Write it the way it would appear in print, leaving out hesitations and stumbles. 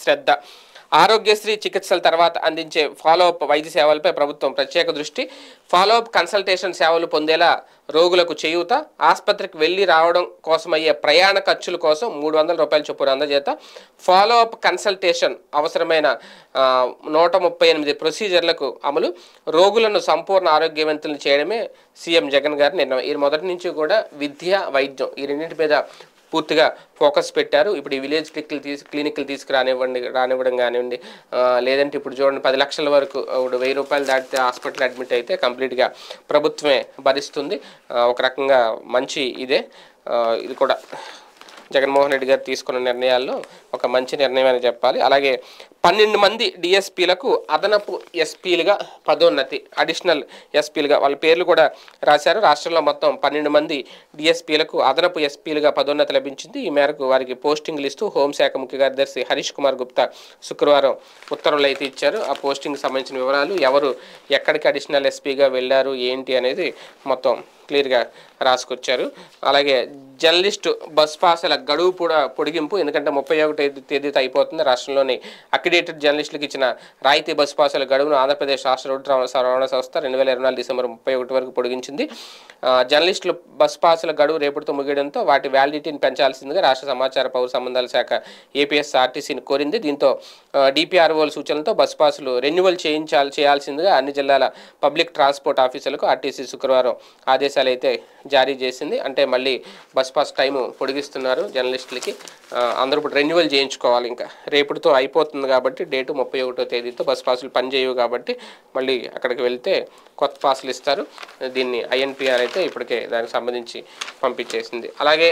శ్రద్ధ. ఆరోగ్యశ్రీ చికిత్సల తర్వాత అందించే ఫాలోఅప్ వైద్య సేవలపై ప్రభుత్వం ప్రత్యేక దృష్టి. ఫాలోఅప్ కన్సల్టేషన్ సేవలు పొందేలా రోగులకు చేయూత. ఆసుపత్రికి వెళ్ళి రావడం కోసమయ్యే ప్రయాణ ఖర్చుల కోసం ₹300 చొప్పున అందజేత. ఫాలోఅప్ కన్సల్టేషన్ అవసరమైన 138 ప్రొసీజర్లకు అమలు. రోగులను సంపూర్ణ ఆరోగ్యవంతులను చేయడమే సీఎం జగన్ గారి నిర్ణయం. ఈ మొదటి నుంచి కూడా విద్య, వైద్యం ఈ రెండింటి మీద పూర్తిగా ఫోకస్ పెట్టారు. ఇప్పుడు ఈ విలేజ్ క్లినిక్లు రానివ్వడం కానివ్వండి, లేదంటే ఇప్పుడు చూడండి 10 లక్షల వరకు ఇప్పుడు ₹1000 దాటితే హాస్పిటల్ అడ్మిట్ అయితే కంప్లీట్గా ప్రభుత్వమే భరిస్తుంది. ఒక రకంగా మంచి ఇదే. ఇది కూడా జగన్మోహన్ రెడ్డి గారు తీసుకున్న నిర్ణయాల్లో ఒక మంచి నిర్ణయం అని చెప్పాలి. అలాగే 12 మంది డిఎస్పీలకు అదనపు ఎస్పీలుగా పదోన్నతి, అడిషనల్ ఎస్పీలుగా వాళ్ళ పేర్లు కూడా రాశారు. రాష్ట్రంలో మొత్తం 12 మంది డిఎస్పీలకు అదనపు ఎస్పీలుగా పదోన్నతి లభించింది. ఈ మేరకు వారికి పోస్టింగ్లు ఇస్తూ హోంశాఖ ముఖ్య కార్యదర్శి హరీష్ కుమార్ గుప్తా శుక్రవారం ఉత్తర్వులు అయితే ఇచ్చారు. ఆ పోస్టింగ్ సంబంధించిన వివరాలు, ఎవరు ఎక్కడికి అడిషనల్ ఎస్పీగా వెళ్ళారు ఏంటి అనేది మొత్తం క్లియర్గా రాసుకొచ్చారు. అలాగే జర్నలిస్టు బస్ పాసుల గడువు కూడా పొడిగింపు. ఎందుకంటే 31 తేదీతో అయిపోతుంది. రాష్ట్రంలోని అక్రిడేటెడ్ జర్నలిస్టులకు ఇచ్చిన రాయితీ బస్ పాసుల గడువును ఆంధ్రప్రదేశ్ రాష్ట్ర రోడ్డు రవాణా సంస్థ 2024 డిసెంబర్ 31 వరకు పొడిగించింది. జర్నలిస్టుల బస్ పాసుల గడువు రేపటితో ముగియడంతో వాటి వ్యాలిడిటీని పెంచాల్సిందిగా రాష్ట్ర సమాచార పౌర సంబంధాల శాఖ ఏపీఎస్ఆర్టీసీని కోరింది. దీంతో డిపిఆర్ఓల సూచనలతో బస్ పాసులు రెన్యువల్ చేయాల్సిందిగా అన్ని జిల్లాల పబ్లిక్ ట్రాన్స్పోర్ట్ ఆఫీసులకు ఆర్టీసీ శుక్రవారం ఆదేశాలు అయితే జారీ చేసింది. అంటే మళ్ళీ బస్ పాస్ టైము పొడిగిస్తున్నారు జర్నలిస్టులకి. అందరూ ఇప్పుడు రెన్యువల్ చేయించుకోవాలి. ఇంకా రేపటితో అయిపోతుంది కాబట్టి డేటు 31వ తేదీతో బస్ పాసులు పనిచేయవు కాబట్టి మళ్ళీ అక్కడికి వెళ్తే కొత్త పాసులు ఇస్తారు. దీన్ని ఐఎన్పిఆర్ అయితే ఇప్పటికే దానికి సంబంధించి పంపించేసింది. అలాగే